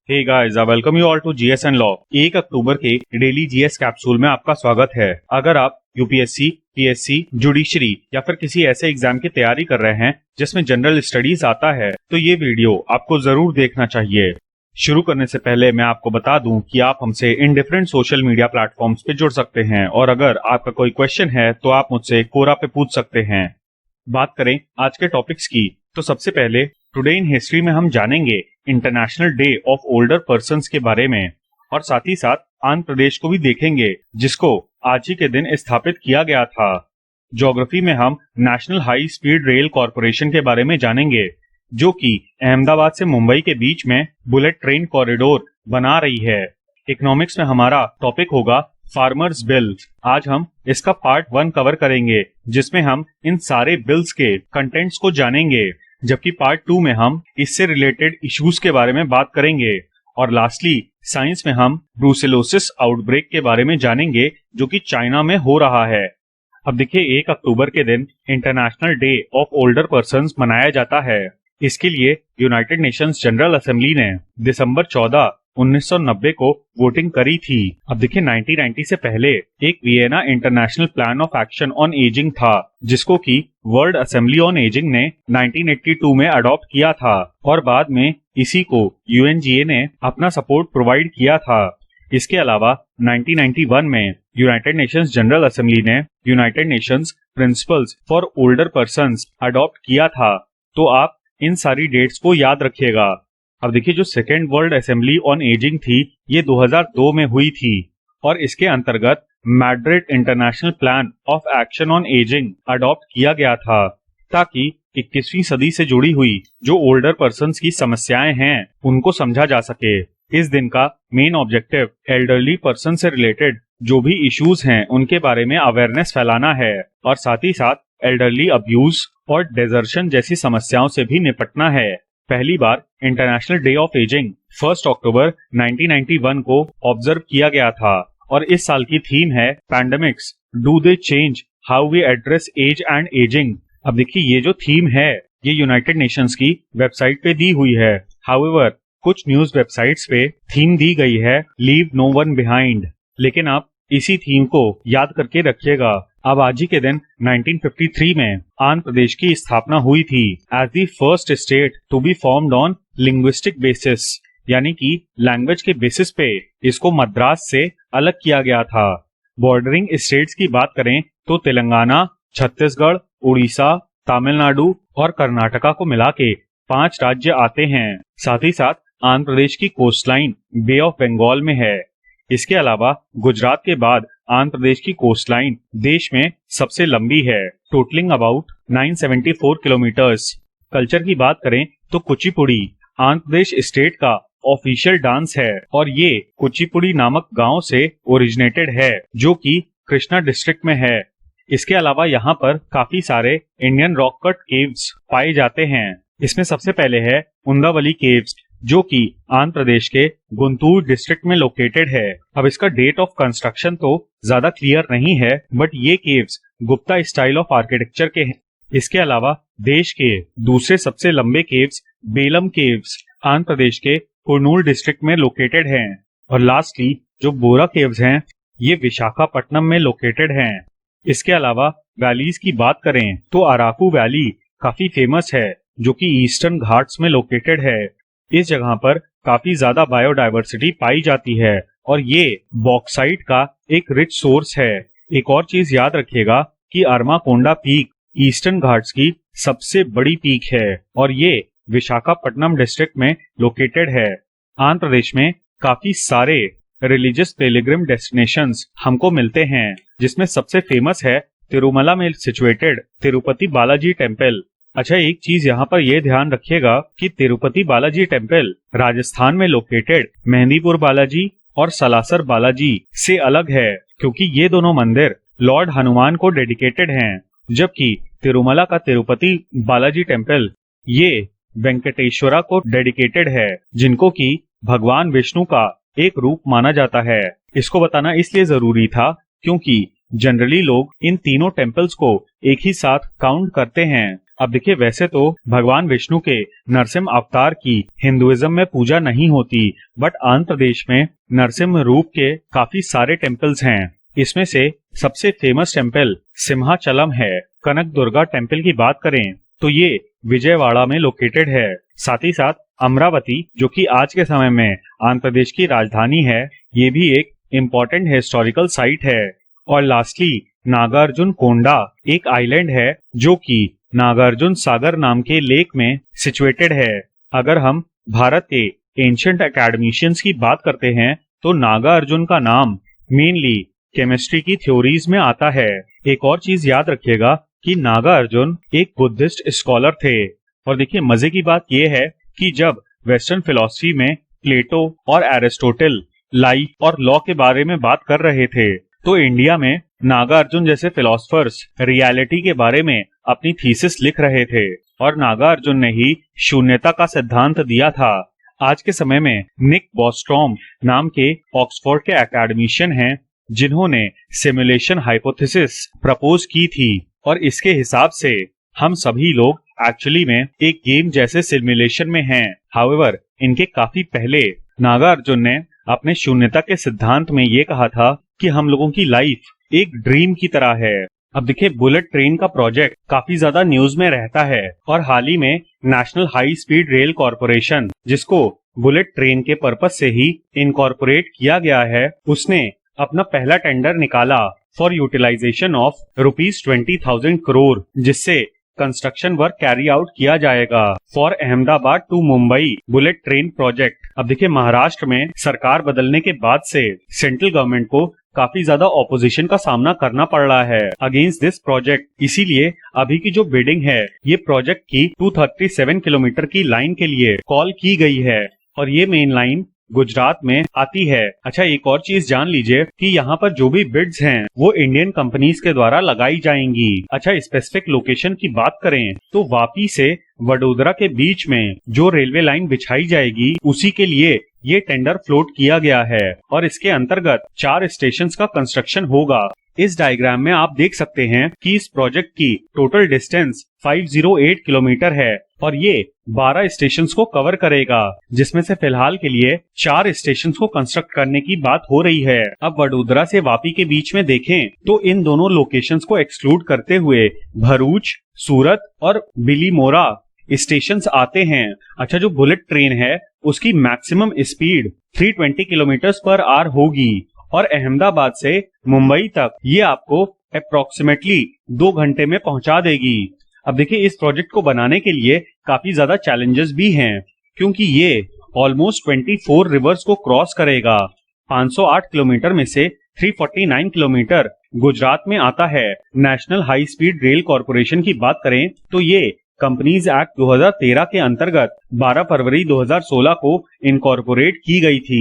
Hey guys, I welcome you all to GS and law. 1 अक्टूबर के daily GS capsule में आपका स्वागत है। अगर आप यूपीएससी, पीएससी, जुडिशरी या फिर किसी ऐसे एग्जाम की तैयारी कर रहे हैं जिसमें जनरल स्टडीज आता है तो ये वीडियो आपको जरूर देखना चाहिए। शुरू करने से पहले मैं आपको बता दूं कि आप हमसे in different social media platforms पे जुड़ सकते हैं और अगर आपका कोई क्वेश्चन है तो आप मुझसे कोरा पे पूछ सकते हैं। बात करें आज के टॉपिक्स की तो सबसे पहले टुडे इन हिस्ट्री में हम जानेंगे international day of older persons के बारे में और साथ ही साथ आंध्र प्रदेश को भी देखेंगे जिसको आज ही के दिन स्थापित किया गया था। ज्योग्राफी में हम national high speed rail corporation के बारे में जानेंगे जो कि अहमदाबाद से मुंबई के बीच में बुलेट ट्रेन कॉरिडोर बना रही है। इकोनॉमिक्स में हमारा टॉपिक होगा फार्मर्स बिल। आज हम इसका पार्ट 1 कवर करेंगे जिसमें हम इन सारे बिल्स के कंटेंट्स को जानेंगे, जबकि पार्ट 2 में हम इससे रिलेटेड इश्यूज के बारे में बात करेंगे और लास्टली साइंस में हम ब्रूसेलोसिस आउटब्रेक के बारे में जानेंगे जो कि चाइना में हो रहा है। अब देखिए 1 अक्टूबर के दिन international day of older persons मनाया जाता है। इसके लिए यूनाइटेड नेशंस जनरल असेंबली ने दिसंबर 14, 1990 को वोटिंग करी थी। अब देखिए 1990 से पहले एक Vienna international plan of action on ageing था जिसको कि वर्ल्ड असेंबली ऑन एजिंग ने 1982 में अडॉप्ट किया था और बाद में इसी को यूएनजीए ने अपना सपोर्ट प्रोवाइड किया था। इसके अलावा 1991 में यूनाइटेड नेशंस जनरल असेंबली ने United Nations principles for older persons adopt किया था। तो आप इन सारी डेट्स को याद रखिएगा। अब देखिए जो second world assembly on ageing थी ये 2002 में हुई थी और इसके अंतर्गत Madrid international plan of action on ageing adopt किया गया था ताकि 21वीं सदी से जुड़ी हुई जो ओल्डर पर्सन्स की समस्याएं हैं उनको समझा जा सके। इस दिन का मेन ऑब्जेक्टिव एल्डरली पर्सन से रिलेटेड जो भी इश्यूज हैं उनके बारे में अवेयरनेस फैलाना है और साथ ही साथ एल्डरली अब्यूज और डेजर्शन जैसी समस्याओं से भी निपटना है। पहली बार इंटरनेशनल डे ऑफ एजिंग 1 अक्टूबर 1991 को ऑब्जर्व किया गया था और इस साल की थीम है pandemics do they change how we address age and ageing. अब देखिए ये जो थीम है ये यूनाइटेड नेशंस की वेबसाइट पे दी हुई है। हाउएवर कुछ न्यूज वेबसाइट्स पे थीम दी गई है लीव नो वन बिहाइंड, लेकिन आप इसी थीम को याद करके रखिएगा। अब आज ही के दिन 1953 में आंध्र प्रदेश की स्थापना हुई थी as the first state to be formed on linguistic basis, यानी कि लैंग्वेज के बेसिस पे इसको मद्रास से अलग किया गया था। बॉर्डरिंग स्टेट्स की बात करें तो तेलंगाना, छत्तीसगढ़, उड़ीसा, तमिलनाडु और कर्नाटका को मिला के 5 राज्य आते हैं। साथ ही साथ आंध्र प्रदेश की कोस्टलाइन बे ऑफ बंगाल में है। इसके अलावा गुजरात के बाद आंध्र प्रदेश की कोस्टलाइन देश में सबसे लंबी है, टोटलिंग अबाउट 974 किलोमीटर्स। कल्चर की बात करें तो कुचिपुड़ी आंध्र प्रदेश स्टेट का ऑफिशियल डांस है और ये कुचिपुड़ी नामक गांव से ओरिजिनेटेड है जो कि कृष्णा डिस्ट्रिक्ट में है। इसके अलावा यहाँ पर काफी सारे इंडियन रॉक कट केव्स पाए जाते हैं। इसमें सबसे पहले है उंदावली केव्स जो कि आंध्र प्रदेश के गुंटूर डिस्ट्रिक्ट में लोकेटेड है। अब इसका डेट ऑफ कंस्ट्रक्शन तो ज्यादा क्लियर नहीं है बट ये caves Gupta style of architecture के हैं। इसके अलावा देश के दूसरे सबसे लंबे केव्स बेलम केव्स आंध्र प्रदेश के कुर्नूल डिस्ट्रिक्ट में लोकेटेड हैं और लास्टली जो बोरा केव्स हैं ये विशाखापट्टनम में लोकेटेड हैं। इसके अलावा वैलीज की बात करें तो अराकू वैली काफी फेमस है जो कि ईस्टर्न घाट्स में लोकेटेड है। इस जगह पर काफी ज्यादा बायोडायवर्सिटी पाई जाती है और ये बॉक्साइट का एक रिच सोर्स है। एक और चीज याद रखिएगा कि अरमाकोंडा पीक ईस्टर्न घाट्स की सबसे बड़ी पीक है और ये विशाखापट्टनम डिस्ट्रिक्ट में लोकेटेड है। आंध्र प्रदेश में काफी सारे रिलीजियस पिलग्रिम डेस्टिनेशंस हमको मिलते हैं जिसमें सबसे फेमस है तिरुमला में सिचुएटेड तिरुपति बालाजी टेम्पल। अच्छा, एक चीज यहाँ पर यह ध्यान रखिएगा कि तिरुपति बालाजी टेम्पल राजस्थान में लोकेटेड मेहंदीपुर बालाजी और सलासर बालाजी से अलग है क्योंकि ये दोनों मंदिर लॉर्ड हनुमान को डेडिकेटेड हैं, जबकि तिरुमला का तिरुपति बालाजी टेम्पल ये वेंकटेश्वरा को डेडिकेटेड है जिनको कि भगवान विष्णु का एक रूप माना जाता है। इसको बताना इसलिए जरूरी था क्योंकि जनरली लोग इन तीनों टेम्पल्स को एक ही साथ काउंट करते हैं। अब देखिए, वैसे तो भगवान विष्णु के नरसिंह अवतार की हिंदुइज्म में पूजा नहीं होती, बट आंध्र प्रदेश में नरसिंह रूप के काफी सारे टेम्पल्स हैं। इसमें से सबसे फेमस टेम्पल सिम्हाचलम है। कनक दुर्गा टेम्पल की बात करें तो ये विजयवाड़ा में लोकेटेड है। साथ ही साथ अमरावती, जो कि आज के समय में आंध्र प्रदेश की राजधानी है, ये भी एक इम्पोर्टेंट हिस्टोरिकल साइट है। और लास्टली नागार्जुन कोंडा एक आइलैंड है जो कि नागार्जुन सागर नाम के लेक में सिचुएटेड है। अगर हम भारत के एंशिएंट एकेडमिशियंस की बात करते हैं तो नागार्जुन का नाम मेनली केमिस्ट्री की थ्योरीज में आता है। एक और चीज याद रखिएगा कि नागार्जुन एक बुद्धिस्ट स्कॉलर थे। और देखिए, मजे की बात यह है कि जब वेस्टर्न फिलॉसफी में प्लेटो और एरिस्टोटल लाइफ और लॉ के बारे में बात कर रहे थे, तो इंडिया में नागार्जुन जैसे फिलोसफर्स रियलिटी के बारे में अपनी थीसिस लिख रहे थे। और नागार्जुन ने ही शून्यता का सिद्धांत दिया था। आज के समय में निक बॉस्ट्रॉम नाम के ऑक्सफोर्ड के एकेडमिशियन हैं जिन्होंने सिमुलेशन हाइपोथेसिस प्रपोज की थी। और इसके हिसाब से हम सभी लोग एक्चुअली में एक गेम जैसे सिमुलेशन में हैं। हाउएवर, इनके काफी पहले नागार्जुन ने अपने शून्यता के सिद्धांत में ये कहा था कि हम लोगों की लाइफ एक ड्रीम की तरह है। अब देखिए, बुलेट ट्रेन का प्रोजेक्ट काफी ज्यादा न्यूज में रहता है और हाल ही में national high speed rail corporation, जिसको बुलेट ट्रेन के पर्पस से ही इनकॉर्पोरेट किया गया है, उसने अपना पहला टेंडर निकाला फॉर यूटिलाइजेशन ऑफ ₹20,000 करोड़, जिससे कंस्ट्रक्शन वर्क कैरी आउट किया जाएगा for Ahmedabad to Mumbai bullet train project. अब देखिए, महाराष्ट्र में सरकार बदलने के बाद से सेंट्रल गवर्नमेंट को काफी ज्यादा ऑपोजिशन का सामना करना पड़ रहा है अगेंस्ट दिस प्रोजेक्ट। इसीलिए अभी की जो बिडिंग है, ये प्रोजेक्ट की 237 किलोमीटर की लाइन के लिए कॉल की गई है और ये मेन लाइन गुजरात में आती है। अच्छा, एक और चीज जान लीजिए कि यहाँ पर जो भी बिड्स हैं वो इंडियन कंपनीज के द्वारा लगाई जाएंगी। अच्छा, स्पेसिफिक लोकेशन की बात करें तो वापी से वडोदरा के बीच में जो रेलवे लाइन बिछाई जाएगी, उसी के लिए ये टेंडर फ्लोट किया गया है और इसके अंतर्गत 4 स्टेशंस का कंस्ट्रक्शन होगा। इस डायग्राम में आप देख सकते हैं कि इस प्रोजेक्ट की टोटल डिस्टेंस 508 किलोमीटर है और ये 12 स्टेशंस को कवर करेगा, जिसमें से फिलहाल के लिए 4 स्टेशंस को कंस्ट्रक्ट करने की बात हो रही है। अब वडोदरा से वापी के बीच में देखें तो इन दोनों लोकेशंस को एक्सक्लूड करते हुए भरूच, सूरत और बिलीमोरा स्टेशंस आते हैं। अच्छा, जो बुलेट ट्रेन है उसकी maximum speed 320 kilometre per hour होगी और अहमदाबाद से मुंबई तक ये आपको अप्रोक्सीमेटली 2 घंटे में पहुंचा देगी। अब देखिए, इस प्रोजेक्ट को बनाने के लिए काफी ज्यादा चैलेंजेस भी हैं, क्योंकि ये ऑलमोस्ट 24 रिवर्स को क्रॉस करेगा। 508 किलोमीटर में से 349 किलोमीटर गुजरात में आता है। National high speed rail corporation की बात करें तो ये कंपनीज एक्ट 2013 के अंतर्गत 12 फरवरी 2016 को इनकॉर्पोरेट की गई थी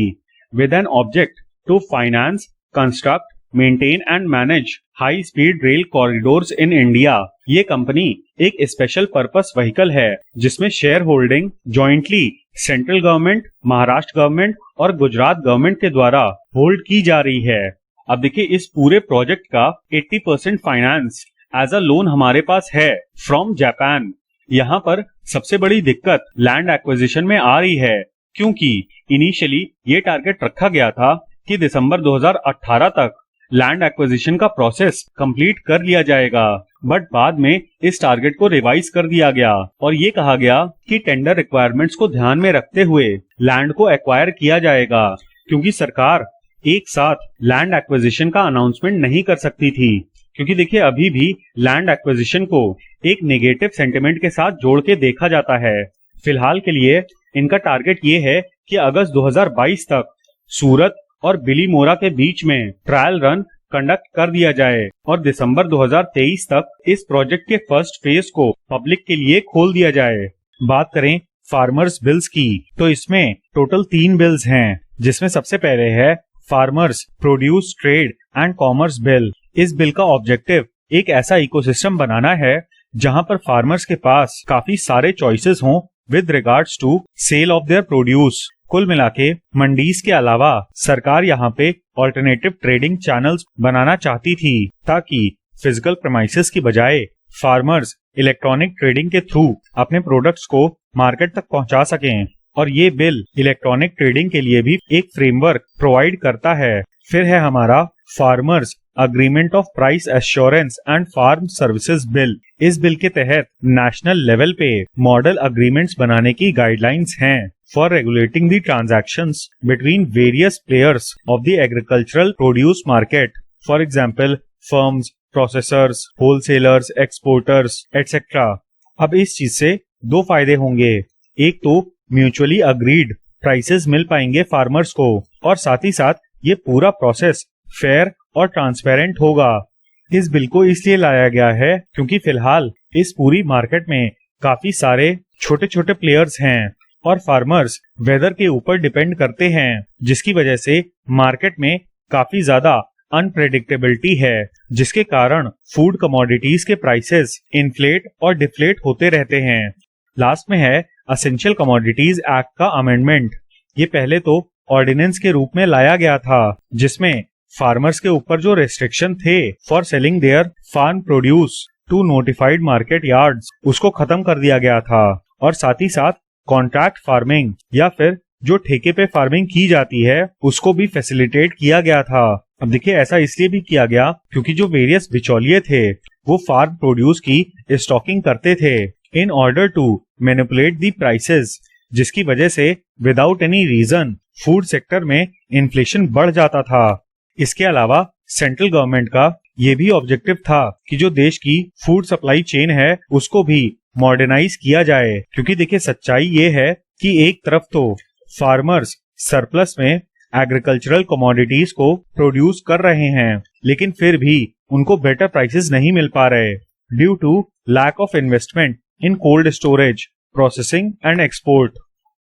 with an object to finance, construct, maintain and manage high speed rail corridors in India. ये कंपनी एक स्पेशल पर्पस व्हीकल है जिसमें share holding jointly central government, Maharashtra government और गुजरात गवर्नमेंट के द्वारा होल्ड की जा रही है। अब देखिए, इस पूरे प्रोजेक्ट का 80% फाइनेंस एज अ लोन हमारे पास है फ्रॉम जापान। यहाँ पर सबसे बड़ी दिक्कत लैंड एक्विजिशन में आ रही है, क्योंकि इनिशियली ये टारगेट रखा गया था कि दिसंबर 2018 तक लैंड एक्विजिशन का प्रोसेस कंप्लीट कर लिया जाएगा, बट बाद में इस टारगेट को रिवाइज कर दिया गया और ये कहा गया कि टेंडर रिक्वायरमेंट्स को ध्यान में रखते हुए लैंड को एक्वायर किया जाएगा, क्योंकि सरकार एक साथ लैंड एक्विजिशन का अनाउंसमेंट नहीं कर सकती थी। क्योंकि देखिए, अभी भी लैंड एक्विजिशन को एक नेगेटिव सेंटिमेंट के साथ जोड़ के देखा जाता है। फिलहाल के लिए इनका टारगेट ये है कि अगस्त 2022 तक सूरत और बिलीमोरा के बीच में ट्रायल रन कंडक्ट कर दिया जाए और दिसंबर 2023 तक इस प्रोजेक्ट के फर्स्ट फेज को पब्लिक के लिए खोल दिया जाए। बात करें फार्मर्स बिल्स की तो इसमें टोटल 3 बिल्स हैं, जिसमें सबसे पहले है farmers produce trade and commerce bill. इस बिल का ऑब्जेक्टिव एक ऐसा इकोसिस्टम बनाना है जहां पर फार्मर्स के पास काफी सारे चॉइसेस हों with regards to sale of their produce कुल मिला के मंडीज के अलावा सरकार यहाँ पे ऑल्टरनेटिव ट्रेडिंग चैनल्स बनाना चाहती थी ताकि फिजिकल प्रेमाइसेस की बजाय फार्मर्स इलेक्ट्रॉनिक ट्रेडिंग के थ्रू अपने प्रोडक्ट्स को मार्केट तक पहुंचा सकें। और ये बिल इलेक्ट्रॉनिक ट्रेडिंग के लिए भी एक फ्रेमवर्क प्रोवाइड करता है। फिर है हमारा farmers agreement of price assurance and farm services bill. इस बिल के तहत नेशनल लेवल पे मॉडल अग्रीमेंट्स बनाने की गाइडलाइंस हैं for regulating the transactions between various players of the agricultural produce market, for example firms, processors, wholesalers, exporters etcetera. अब इस चीज से दो फायदे होंगे। एक तो म्यूचुअली अग्रीड प्राइसेस मिल पाएंगे फार्मर्स को और साथ ही साथ ये पूरा प्रोसेस फेयर और ट्रांसपेरेंट होगा। इस बिल को इसलिए लाया गया है क्योंकि फिलहाल इस पूरी मार्केट में काफी सारे छोटे छोटे प्लेयर्स हैं और फार्मर्स वेदर के ऊपर डिपेंड करते हैं, जिसकी वजह से मार्केट में काफी ज्यादा अनप्रेडिक्टेबिलिटी है, जिसके कारण फूड कमोडिटीज के प्राइसेस इन्फ्लेट और डिफ्लेट होते रहते हैं। लास्ट में है एसेंशियल कमोडिटीज एक्ट का अमेंडमेंट। ये पहले तो ऑर्डिनेंस के रूप में लाया गया था, जिसमें फार्मर्स के ऊपर जो रेस्ट्रिक्शन थे for selling their farm produce to notified market yards उसको खत्म कर दिया गया था और साथ ही साथ कॉन्ट्रैक्ट फार्मिंग या फिर जो ठेके पे फार्मिंग की जाती है उसको भी फैसिलिटेट किया गया था। अब देखिए ऐसा इसलिए भी किया गया क्योंकि जो वेरियस बिचौलिए थे वो फार्म प्रोड्यूस की स्टॉकिंग करते थे in order to manipulate the prices, जिसकी वजह से without any reason food sector में इन्फ्लेशन बढ़ जाता था। इसके अलावा सेंट्रल गवर्नमेंट का ये भी ऑब्जेक्टिव था कि जो देश की फूड सप्लाई चेन है उसको भी मॉडर्नाइज किया जाए, क्योंकि देखिए सच्चाई ये है कि एक तरफ तो फार्मर्स सरप्लस में एग्रीकल्चरल कमोडिटीज को प्रोड्यूस कर रहे हैं लेकिन फिर भी उनको बेटर प्राइसेस नहीं मिल पा रहे due to lack of investment in cold storage, processing and export.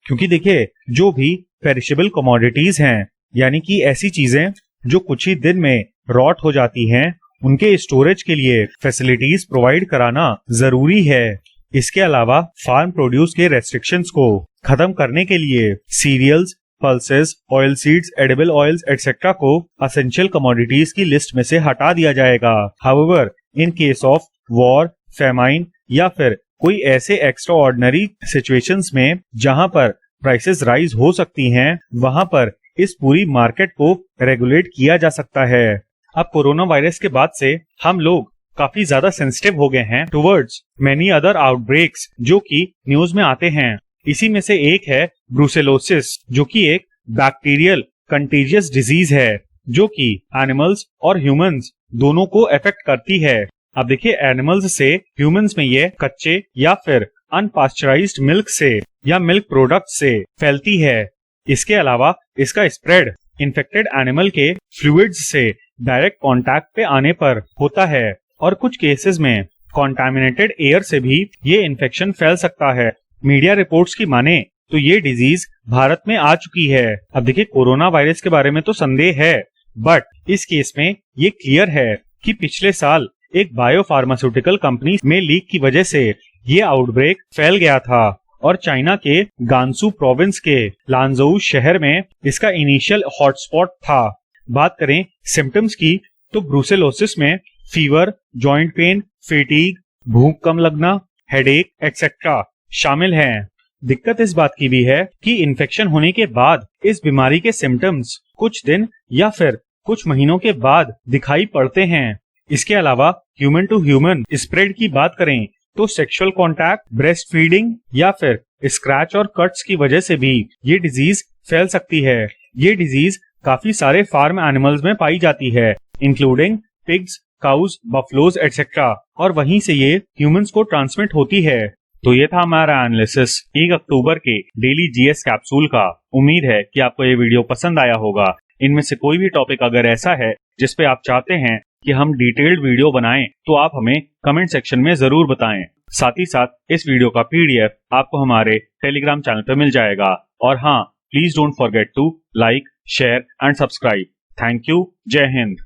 क्योंकि देखिए जो भी पेरिशेबल कमोडिटीज हैं यानी कि ऐसी चीजें जो कुछ ही दिन में रॉट हो जाती हैं, उनके स्टोरेज के लिए फैसिलिटीज प्रोवाइड कराना जरूरी है। इसके अलावा फार्म प्रोड्यूस के रेस्ट्रिक्शंस को खत्म करने के लिए cereals, pulses, oil seeds, edible oils etcetera को एसेंशियल कमोडिटीज की लिस्ट में से हटा दिया जाएगा। However in case of war, famine या फिर कोई ऐसे एक्स्ट्रा ऑर्डिनरी सिचुएशंस में जहां पर प्राइसेस राइज हो सकती हैं, वहां पर इस पूरी मार्केट को रेगुलेट किया जा सकता है। अब कोरोना वायरस के बाद से हम लोग काफी ज्यादा सेंसिटिव हो गए हैं टुवर्ड्स मेनी अदर आउटब्रेक्स जो कि न्यूज में आते हैं। इसी में से एक है ब्रूसेलोसिस, जो कि एक बैक्टीरियल कंटेजियस डिजीज है जो कि एनिमल्स और ह्यूमंस दोनों को अफेक्ट करती है। अब देखिए एनिमल्स से ह्यूमंस में ये कच्चे या फिर अनपास्चराइज्ड मिल्क से या मिल्क प्रोडक्ट से फैलती है। इसके अलावा इसका स्प्रेड इन्फेक्टेड एनिमल के फ्लूइड्स से डायरेक्ट कांटेक्ट पे आने पर होता है और कुछ केसेस में कॉन्टामिनेटेड एयर से भी ये इन्फेक्शन फैल सकता है। मीडिया रिपोर्ट्स की माने तो ये डिजीज भारत में आ चुकी है। अब देखिए कोरोना वायरस के बारे में तो संदेह है, बट इस केस में ये क्लियर है कि पिछले साल एक बायोफार्मास्यूटिकल कंपनी में लीक की वजह से ये आउटब्रेक फैल गया था और चाइना के गांसू प्रोविंस के लांजोउ शहर में इसका इनिशियल हॉटस्पॉट था। बात करें सिम्टम्स की तो ब्रूसेलोसिस में फीवर, जॉइंट पेन, फेटीग, भूख कम लगना, हेडेक एक्सेट्रा शामिल हैं। दिक्कत इस बात की भी है कि इन्फेक्शन होने के बाद इस बीमारी के सिम्टम्स कुछ दिन या फिर कुछ महीनों के बाद दिखाई पड़ते हैं। इसके अलावा ह्यूमन टू ह्यूमन स्प्रेड की बात करें तो सेक्सुअल कांटेक्ट, ब्रेस्ट फीडिंग या फिर स्क्रैच और कट्स की वजह से भी ये डिजीज फैल सकती है। ये डिजीज काफी सारे फार्म एनिमल्स में पाई जाती है, including pigs, cows, buffaloes etcetera, और वहीं से ये ह्यूमंस को ट्रांसमिट होती है। तो ये था हमारा एनालिसिस 1 अक्टूबर के डेली जीएस कैप्सूल का। उम्मीद है कि आपको ये वीडियो पसंद आया होगा। इनमें से कोई भी टॉपिक अगर ऐसा है जिस पे आप चाहते हैं कि हम डिटेल्ड वीडियो बनाएं तो आप हमें कमेंट सेक्शन में जरूर बताएं। साथ ही साथ इस वीडियो का पीडीएफ आपको हमारे टेलीग्राम चैनल पर मिल जाएगा। और हाँ, please don't forget to like, share and subscribe. Thank you. जय हिंद।